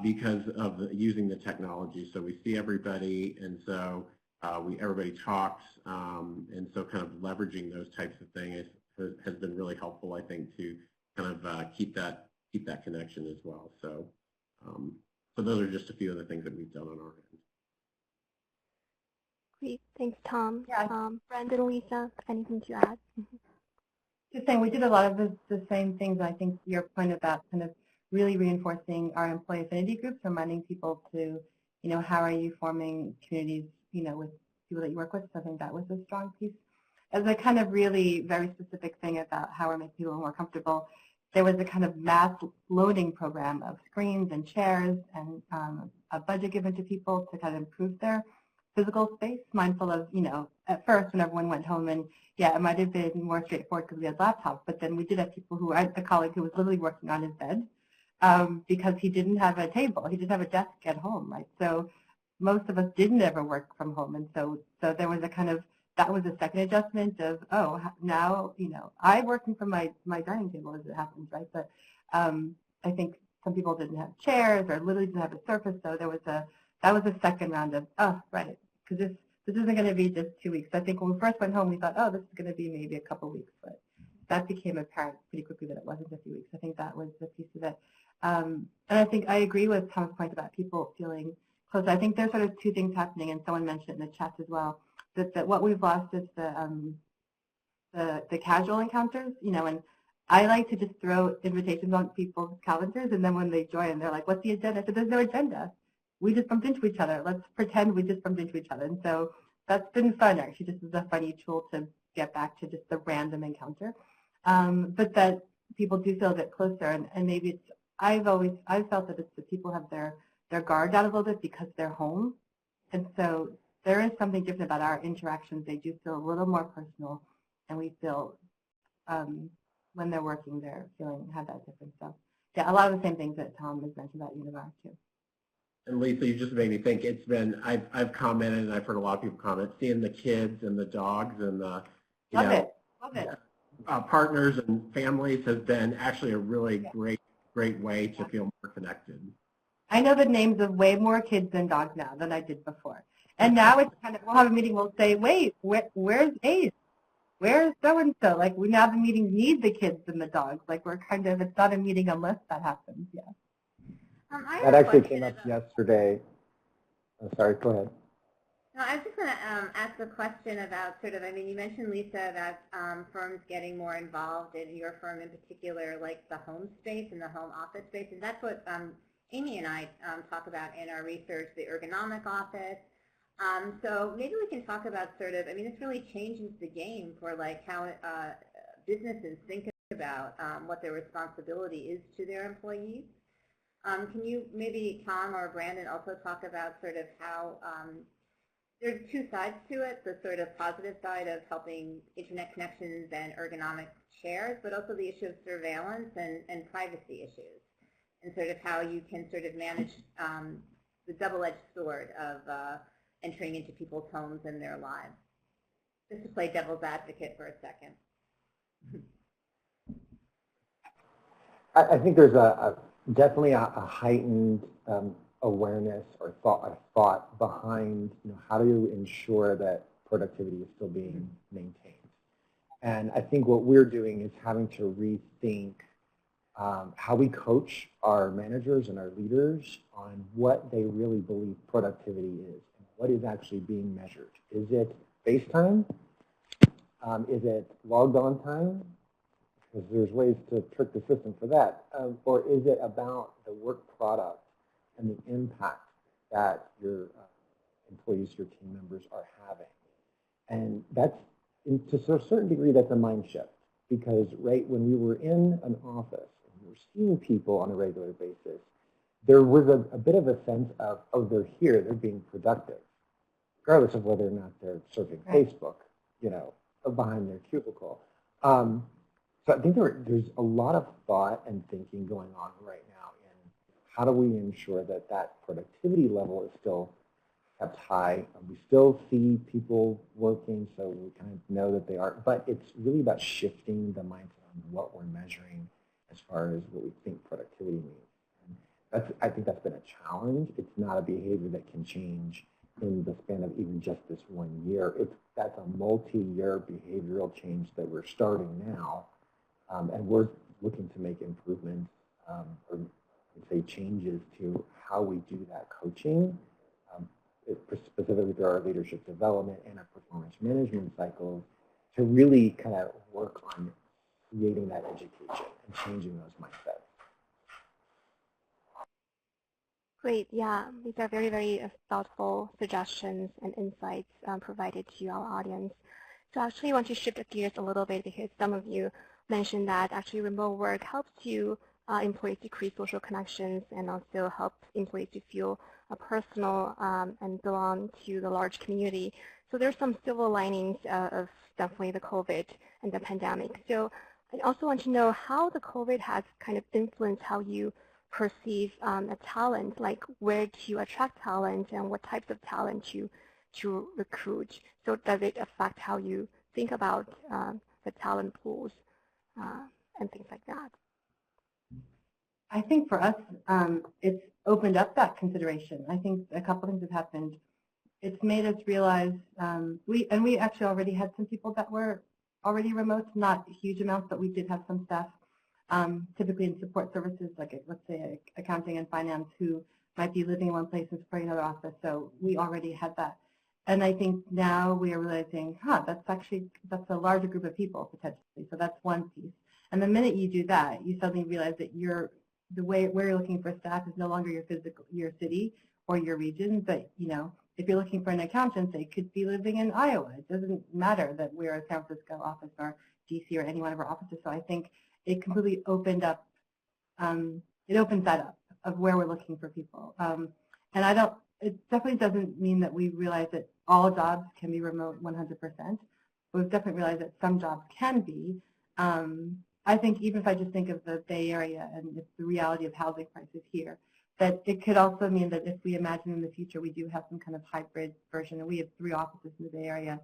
because of using the technology. So we see everybody, and so everybody talks, and so kind of leveraging those types of things has been really helpful, I think, to kind of keep that connection as well. So so those are just a few of the things that we've done on our end. Great, thanks, Tom. Yeah. Brandon, Lisa, anything to add? Just saying, we did a lot of the same things. I think your point about kind of really reinforcing our employee affinity groups, reminding people to, how are you forming communities, with people that you work with. So I think that was a strong piece. As a kind of really very specific thing about how we're making people more comfortable, there was a kind of mass loading program of screens and chairs and a budget given to people to kind of improve their physical space, mindful of, at first when everyone went home, and yeah, it might have been more straightforward because we had laptops, but then we did have people who, a colleague who was literally working on his bed because he didn't have a table, he didn't have a desk at home, right? So most of us didn't ever work from home, and so there was a kind of, that was a second adjustment of, oh, now, I'm working from my dining table as it happens, right? But I think some people didn't have chairs or literally didn't have a surface, so that was a second round of, oh, right, because this isn't going to be just 2 weeks. I think when we first went home, we thought, oh, this is going to be maybe a couple weeks, but that became apparent pretty quickly that it wasn't a few weeks. I think that was the piece of it. And I think I agree with Tom's point about people feeling close. I think there's sort of two things happening, and someone mentioned it in the chat as well, that what we've lost is the casual encounters, and I like to just throw invitations on people's calendars, and then when they join, they're like, what's the agenda? I said, there's no agenda. We just bumped into each other. Let's pretend we just bumped into each other. And so that's been fun, actually. Just as a funny tool to get back to just the random encounter. But that people do feel a bit closer, and maybe it's, I've felt that it's that people have their guard down a little bit because they're home. And so there is something different about our interactions. They do feel a little more personal, and we feel when they're working, they're have that difference. So yeah, a lot of the same things that Tom has mentioned about Univar too. And Lisa, you just made me think. It's been, I've commented, and I've heard a lot of people comment, seeing the kids and the dogs and the Love it. partners and families has been actually a really great way to feel more connected. I know the names of way more kids and dogs now than I did before. And now it's kind of, we'll have a meeting, we'll say, wait, where's Ace? Where's so-and-so? Like, we now the meetings need the kids and the dogs. Like, we're kind of, it's not a meeting unless that happens, yeah. That actually came up yesterday. Oh, sorry, go ahead. No, I was just going to ask a question about sort of, I mean, you mentioned, Lisa, about firms getting more involved, in your firm in particular, like the home space and the home office space. And that's what Amy and I talk about in our research, the ergonomic office. So maybe we can talk about sort of, I mean, this really changes the game for like how businesses think about what their responsibility is to their employees. Can you maybe, Tom or Brandon, also talk about sort of how there's two sides to it, the sort of positive side of helping internet connections and ergonomic chairs, but also the issue of surveillance and privacy issues, and sort of how you can sort of manage the double-edged sword of entering into people's homes and their lives. Just to play devil's advocate for a second. I think there's definitely a heightened awareness or thought behind how do you ensure that productivity is still being maintained. And I think what we're doing is having to rethink how we coach our managers and our leaders on what they really believe productivity is and what is actually being measured. Is it face time? Is it logged on time? Because there's ways to trick the system for that. Or is it about the work product and the impact that your employees, your team members are having? And that's, to a certain degree, that's a mind shift. Because right when we were in an office and we were seeing people on a regular basis, there was a bit of a sense of, oh, they're here, they're being productive, regardless of whether or not they're surfing Facebook, behind their cubicle. So I think there's a lot of thought and thinking going on right now in how do we ensure that that productivity level is still kept high. We still see people working, so we kind of know that they are, but it's really about shifting the mindset on what we're measuring as far as what we think productivity means. And I think that's been a challenge. It's not a behavior that can change in the span of even just this 1 year. That's a multi-year behavioral change that we're starting now. And we're looking to make improvements or say changes to how we do that coaching, specifically through our leadership development and our performance management cycles, to really kind of work on creating that education and changing those mindsets. Great, yeah, these are very, very thoughtful suggestions and insights provided to our audience. So actually I want to shift gears a little bit because some of you mentioned that actually remote work helps you employees to create social connections and also helps employees to feel personal and belong to the large community. So there's some silver linings of definitely the COVID and the pandemic. So I also want to know how the COVID has kind of influenced how you perceive a talent, like where to attract talent and what types of talent to recruit. So does it affect how you think about the talent pools and things like that? I think for us, it's opened up that consideration. I think a couple things have happened. It's made us realize we actually already had some people that were already remote, not huge amounts, but we did have some staff, typically in support services, like let's say accounting and finance, who might be living in one place and supporting another office. So we already had that. And I think now we are realizing, that's a larger group of people potentially. So that's one piece. And the minute you do that, you suddenly realize that the way where you're looking for staff is no longer your city or your region, but if you're looking for an accountant, they could be living in Iowa. It doesn't matter that we're a San Francisco office or DC or any one of our offices. So I think it completely opened up. It opens that up of where we're looking for people. And it definitely doesn't mean that we realize that all jobs can be remote 100%. But we've definitely realized that some jobs can be. I think even if I just think of the Bay Area and the reality of housing prices here, that it could also mean that if we imagine in the future we do have some kind of hybrid version, and we have 3 offices in the Bay Area,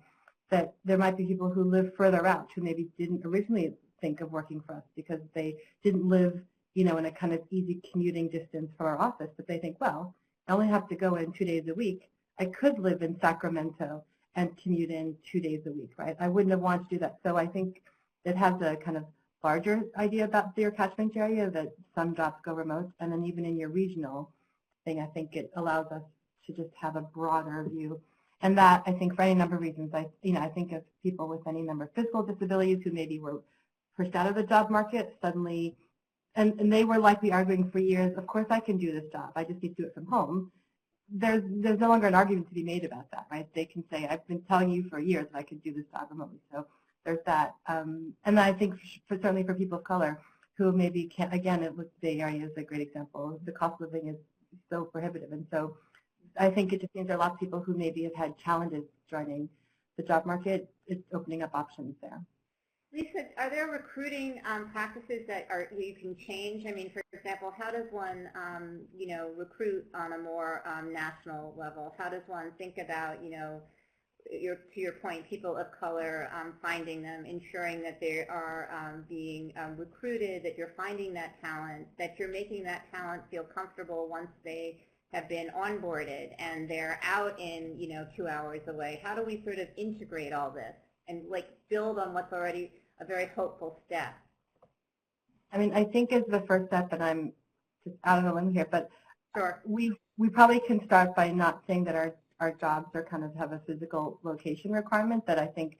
that there might be people who live further out who maybe didn't originally think of working for us because they didn't live, in a kind of easy commuting distance from our office, but they think, well, I only have to go in 2 days a week. I could live in Sacramento and commute in 2 days a week, right? I wouldn't have wanted to do that. So I think it has a kind of larger idea about your catchment area that some jobs go remote, and then even in your regional thing, I think it allows us to just have a broader view. And that, I think, for any number of reasons, I think of people with any number of physical disabilities who maybe were pushed out of the job market suddenly, and they were likely arguing for years, of course I can do this job, I just need to do it from home. There's no longer an argument to be made about that, right? They can say, I've been telling you for years that I could do this job remotely. So there's that. And I think certainly for people of color, who maybe can't, again, it was the Bay Area is a great example. The cost of living is so prohibitive. And so I think it just means there are lots of people who maybe have had challenges joining the job market. It's opening up options there. Lisa, are there recruiting practices that you can change? I mean, for example, how does one, recruit on a more national level? How does one think about, to your point, people of color, finding them, ensuring that they are being recruited, that you're finding that talent, that you're making that talent feel comfortable once they have been onboarded and they're out in, 2 hours away? How do we sort of integrate all this and build on what's already a very hopeful step? I mean, I think as the first step, and I'm just out of the limb here, but sure. we probably can start by not saying that our jobs are kind of have a physical location requirement. That I think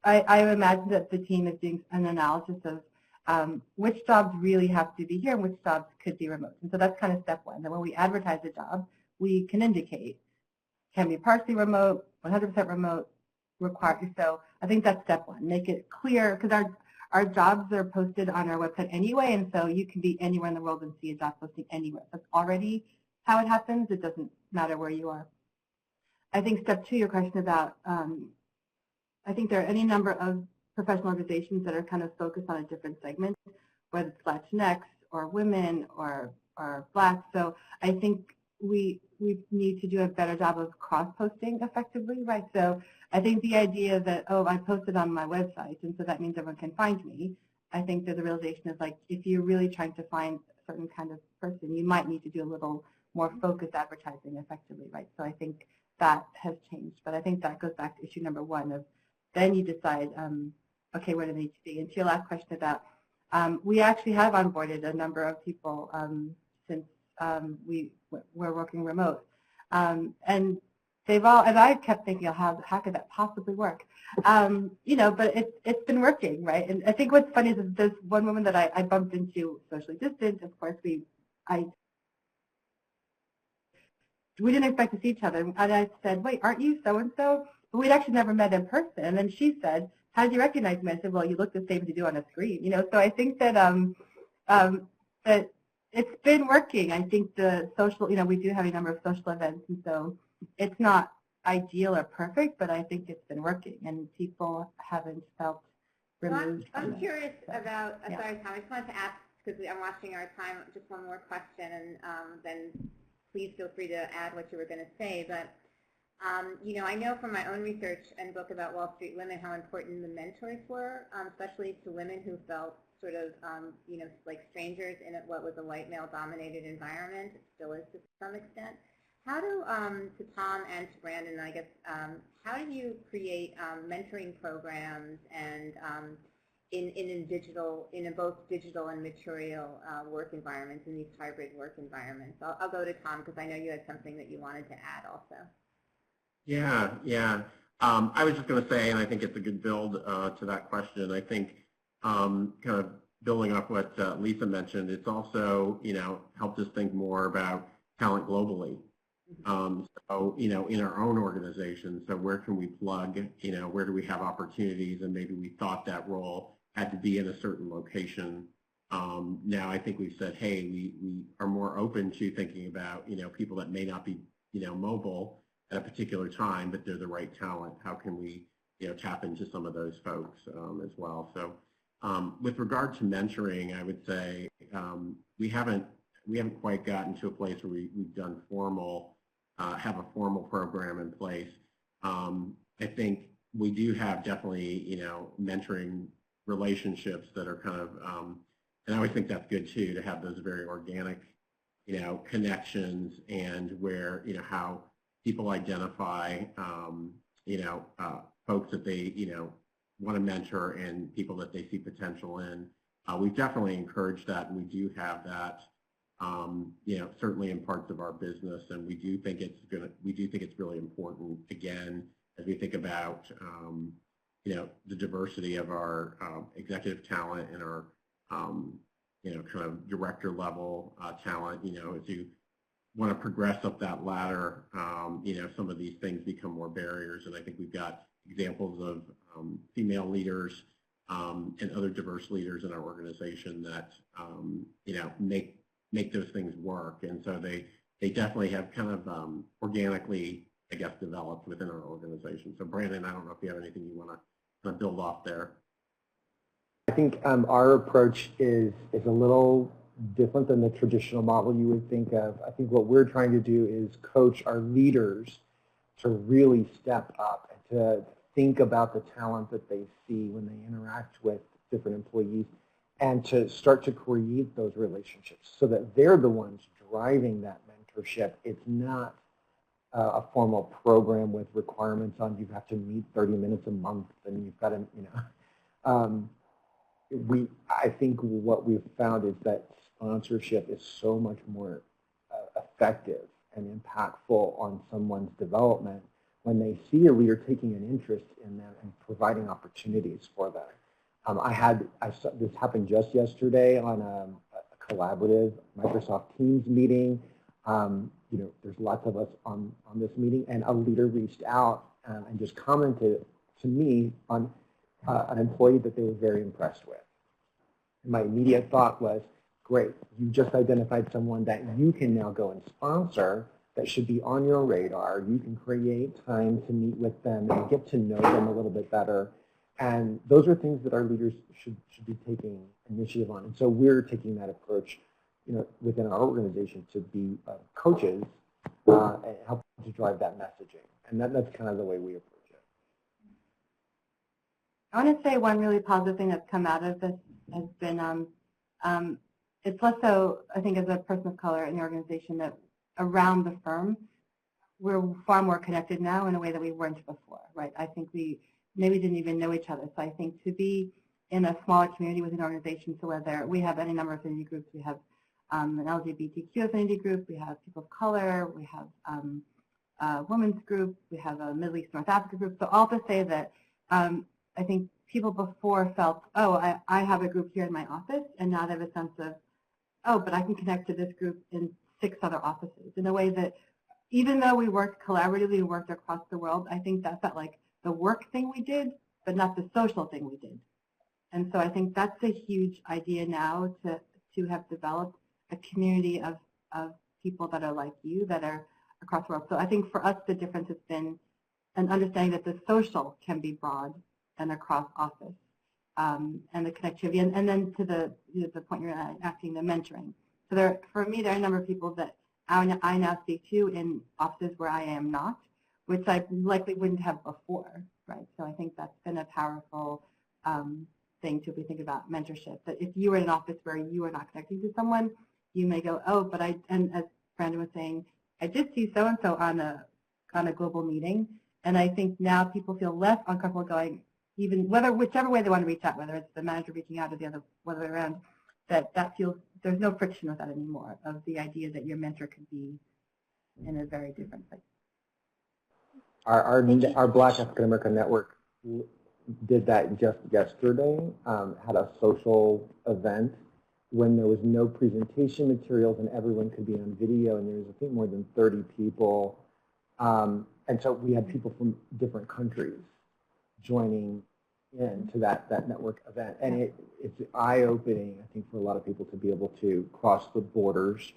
I imagine that the team is doing an analysis of which jobs really have to be here and which jobs could be remote. And so that's kind of step one. That when we advertise a job, we can indicate can be partially remote, 100% remote, required. So I think that's step one. Make it clear, because our jobs are posted on our website anyway, and so you can be anywhere in the world and see a job posting anywhere. That's already how it happens. It doesn't matter where you are. I think step two, your question about, I think there are any number of professional organizations that are kind of focused on a different segment, whether it's Latinx or women or Black. So I think we need to do a better job of cross-posting effectively, right? So I think the idea that, oh, I posted on my website, and so that means everyone can find me, I think there's a realization of if you're really trying to find a certain kind of person, you might need to do a little more focused advertising effectively, right? So I think that has changed. But I think that goes back to issue number one of then you decide, okay, where do they need to be? And to your last question about, we actually have onboarded a number of people since we're working remote. And they've all, and I kept thinking, how could that possibly work? But it's been working, right? And I think what's funny is there's one woman that I bumped into socially distant. Of course, we didn't expect to see each other. And I said, wait, aren't you so-and-so? But we'd actually never met in person. And then she said, how did you recognize me? I said, well, you look the same as you do on a screen. So I think that that it's been working. I think the social, we do have a number of social events, and so it's not ideal or perfect, but I think it's been working, and people haven't felt removed. Well, I'm curious about, yeah. Sorry, Tom, I just wanted to ask, because I'm watching our time, just one more question, and then please feel free to add what you were going to say. But, I know from my own research and book about Wall Street women how important the mentors were, especially to women who felt sort of, like strangers in what was a white male-dominated environment. It still is to some extent. How do, to Tom and to Brandon, I guess, how do you create mentoring programs and in both digital and material work environments, in these hybrid work environments? I'll go to Tom because I know you had something that you wanted to add also. Yeah. I was just going to say, and I think it's a good build to that question. I think kind of building off what Lisa mentioned, it's also, helped us think more about talent globally. So, in our own organization, so where can we plug, where do we have opportunities, and maybe we thought that role had to be in a certain location. Now I think we've said, hey, we are more open to thinking about, people that may not be, mobile at a particular time, but they're the right talent. How can we, tap into some of those folks as well? So with regard to mentoring, I would say we haven't quite gotten to a place where we've done have a formal program in place. I think we do have definitely, mentoring relationships that are kind of, and I always think that's good too, to have those very organic, connections, and where, how people identify, folks that they, want to mentor and people that they see potential in. We've definitely encouraged that, and we do have that. Certainly in parts of our business, and we do think it's really important, again, as we think about, the diversity of our executive talent and our, kind of director level talent. As you want to progress up that ladder, some of these things become more barriers, and I think we've got examples of female leaders and other diverse leaders in our organization that make those things work. And so they definitely have kind of organically, I guess, developed within our organization. So Brandon, I don't know if you have anything you want to build off there. I think our approach is a little different than the traditional model you would think of. I think what we're trying to do is coach our leaders to really step up and to think about the talent that they see when they interact with different employees, and to start to create those relationships so that they're the ones driving that mentorship. It's not a formal program with requirements on you have to meet 30 minutes a month and you've got to, I think what we've found is that sponsorship is so much more effective and impactful on someone's development when they see a leader taking an interest in them and providing opportunities for them. This happened just yesterday on a collaborative Microsoft Teams meeting. There's lots of us on this meeting, and a leader reached out and just commented to me on an employee that they were very impressed with. And my immediate thought was, great, you just identified someone that you can now go and sponsor that should be on your radar. You can create time to meet with them and get to know them a little bit better. And those are things that our leaders should be taking initiative on. And so we're taking that approach, within our organization to be coaches and help to drive that messaging. And that's kind of the way we approach it. I want to say one really positive thing that's come out of this has been, it's less so, I think, as a person of color in the organization, that around the firm, we're far more connected now in a way that we weren't before, right? I think we maybe didn't even know each other. So I think to be in a smaller community within an organization, so whether we have any number of affinity groups, we have an LGBTQ affinity group, we have people of color, we have a women's group, we have a Middle East North Africa group. So all to say that I think people before felt, oh, I have a group here in my office, and now they have a sense of, oh, but I can connect to this group in 6 other offices, in a way that even though we worked collaboratively, we worked across the world, I think that felt like the work thing we did, but not the social thing we did. And so I think that's a huge idea now to have developed a community of people that are like you, that are across the world. So I think for us, the difference has been an understanding that the social can be broad and across office, and the connectivity. And then to the point you're asking, the mentoring. So for me, there are a number of people that I now speak to in offices where I am not, which I likely wouldn't have before, right? So I think that's been a powerful thing to be thinking about mentorship, that if you were in an office where you are not connecting to someone, you may go, oh, but and as Brandon was saying, I did see so-and-so on a global meeting, and I think now people feel less uncomfortable going, even whichever way they want to reach out, whether it's the manager reaching out or the other way around, that feels, there's no friction with that anymore, of the idea that your mentor could be in a very different place. Our Black African American Network did that just yesterday, had a social event when there was no presentation materials and everyone could be on video, and there was, I think, more than 30 people. And so we had people from different countries joining into that network event. And it's eye-opening, I think, for a lot of people to be able to cross the borders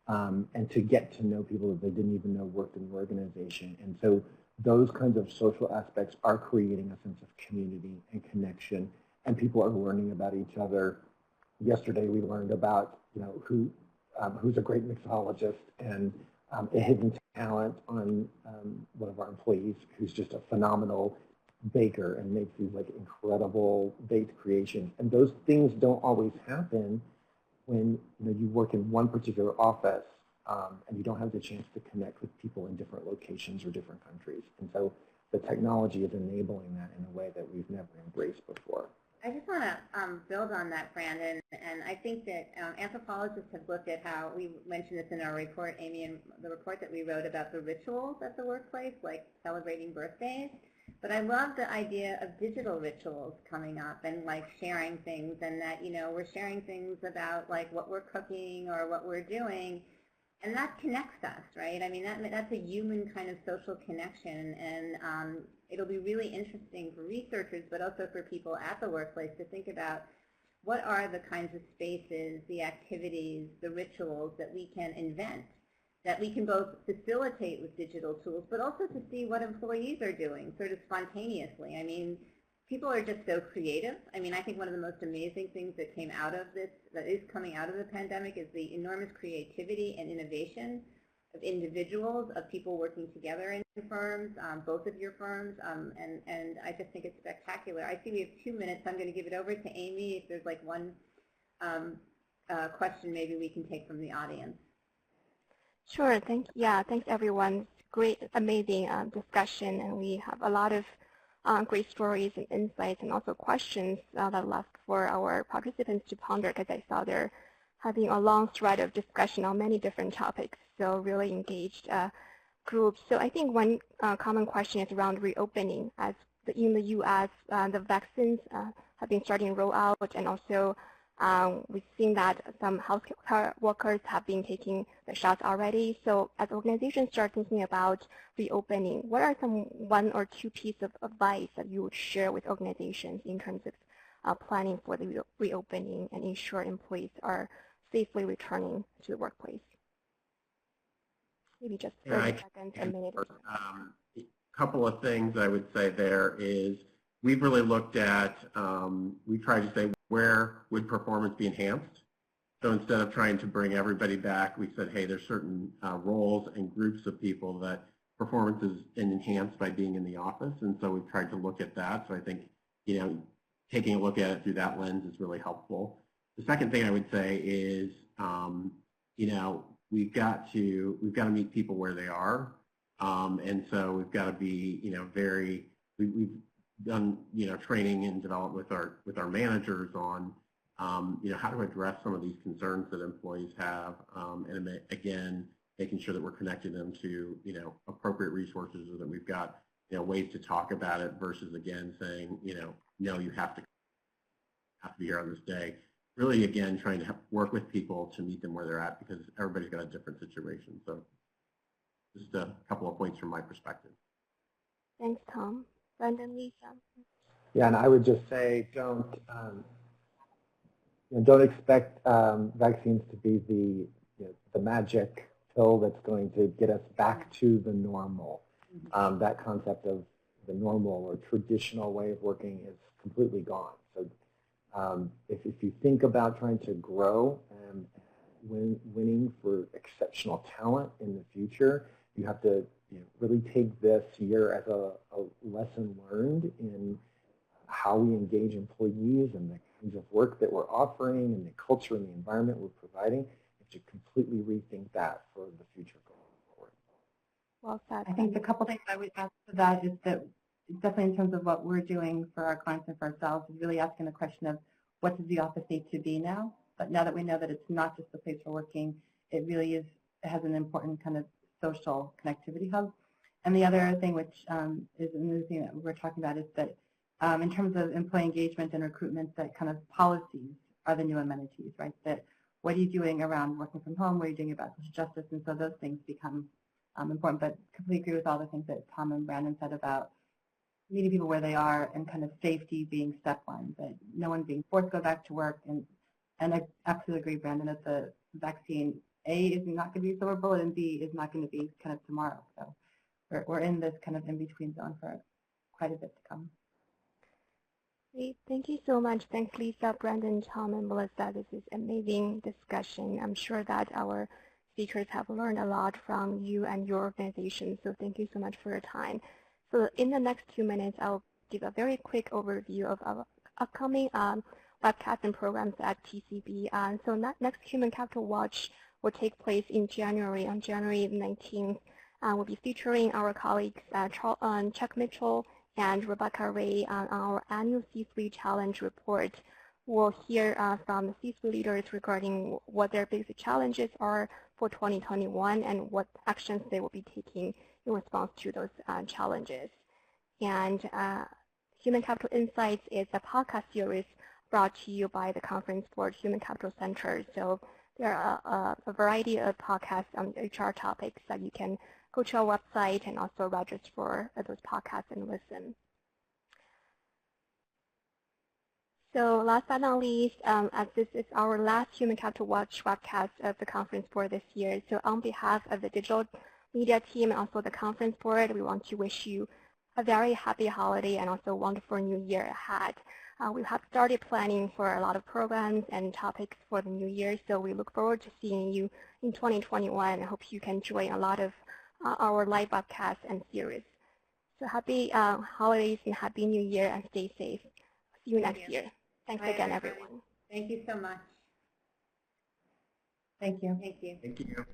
and to get to know people that they didn't even know worked in the organization. And so those kinds of social aspects are creating a sense of community and connection, and people are learning about each other. Yesterday we learned about who's a great mixologist, and a hidden talent on one of our employees who's just a phenomenal baker and makes these like incredible baked creations. And those things don't always happen when you work in one particular office and you don't have the chance to connect with people in different locations or different countries. And so the technology is enabling that in a way that we've never embraced before. I just want to build on that, Brandon, and I think that anthropologists have looked at how, we mentioned this in our report, Amy, and the report that we wrote about the rituals at the workplace, like celebrating birthdays. But I love the idea of digital rituals coming up and like sharing things, and that we're sharing things about like what we're cooking or what we're doing, And that connects us, right? I mean, that's a human kind of social connection, and it'll be really interesting for researchers, but also for people at the workplace to think about what are the kinds of spaces, the activities, the rituals that we can invent, that we can both facilitate with digital tools, but also to see what employees are doing sort of spontaneously. I mean, people are just so creative. I mean, I think one of the most amazing things that came out of this, that is coming out of the pandemic, is the enormous creativity and innovation of individuals, of people working together in firms, both of your firms, and I just think it's spectacular. I see we have 2 minutes. I'm going to give it over to Amy. If there's like one question maybe we can take from the audience. Sure. Thanks everyone. Great, amazing discussion, and we have a lot of great stories and insights and also questions that left for our participants to ponder, because I saw they're having a long thread of discussion on many different topics, so really engaged group. So I think one common question is around reopening. As in the U.S., the vaccines have been starting to roll out, and also we've seen that some healthcare workers have been taking the shots already. So as organizations start thinking about reopening, what are some 1 or 2 pieces of advice that you would share with organizations in terms of planning for the reopening and ensure employees are safely returning to the workplace? Maybe just 30 seconds, a minute. A couple of things I would say there is we've really looked at, we tried to say where would performance be enhanced. So instead of trying to bring everybody back, we said, hey, there's certain roles and groups of people that performance is enhanced by being in the office. And so we've tried to look at that. So I think, taking a look at it through that lens is really helpful. The second thing I would say is, we've got to meet people where they are. And so we've got to be, we've done, training and development with our managers on, how to address some of these concerns that employees have, and again, making sure that we're connecting them to, appropriate resources, or that we've got, ways to talk about it versus again saying, no, you have to be here on this day. Really, again, trying to work with people to meet them where they're at, because everybody's got a different situation. So just a couple of points from my perspective. Thanks, Tom. Brendan, Lisa. Yeah, and I would just say don't expect vaccines to be the magic pill that's going to get us back to the normal. That concept of the normal or traditional way of working is completely gone. So if you think about trying to grow and winning for exceptional talent in the future, you have to really take this year as a lesson learned in how we engage employees and the kinds of work that we're offering and the culture and the environment we're providing. You have to completely rethink that for the future going forward. Well said. I think the couple things I would add to that is that definitely in terms of what we're doing for our clients and for ourselves is really asking the question of what does the office need to be now? But now that we know that it's not just a place for working, it really is, it has an important kind of social connectivity hub. And the other thing, which is another thing that we're talking about, is that in terms of employee engagement and recruitment, that kind of policies are the new amenities, right? That what are you doing around working from home? What are you doing about social justice? And so those things become important. But completely agree with all the things that Tom and Brandon said about meeting people where they are and kind of safety being step one, that no one being forced to go back to work. And I absolutely agree, Brandon, that the vaccine, A, is not going to be a silver bullet, and B, is not going to be kind of tomorrow. So we're in this kind of in-between zone for quite a bit to come. Great. Thank you so much. Thanks, Lisa, Brandon, Tom, and Melissa. This is amazing discussion. I'm sure that our speakers have learned a lot from you and your organization, so thank you so much for your time. So in the next 2 minutes, I'll give a very quick overview of our upcoming webcasts and programs at TCB. So next Human Capital Watch will take place in January, on January 19th. We'll be featuring our colleagues Chuck Mitchell and Rebecca Ray on our annual C3 Challenge report. We'll hear from the C3 leaders regarding what their basic challenges are for 2021 and what actions they will be taking in response to those challenges. And Human Capital Insights is a podcast series brought to you by the Conference for Human Capital Center. So There are a variety of podcasts on HR topics that you can go to our website and also register for those podcasts and listen. So last but not least, as this is our last Human Capital Watch webcast of the conference board this year, so on behalf of the digital media team and also the conference board, we want to wish you a very happy holiday and also a wonderful new year ahead. We have started planning for a lot of programs and topics for the new year, so we look forward to seeing you in 2021. I hope you can join a lot of our live webcasts and series. So happy holidays and happy new year and stay safe. See you next year. Thanks again, everyone. Thank you so much. Thank you. Thank you. Thank you.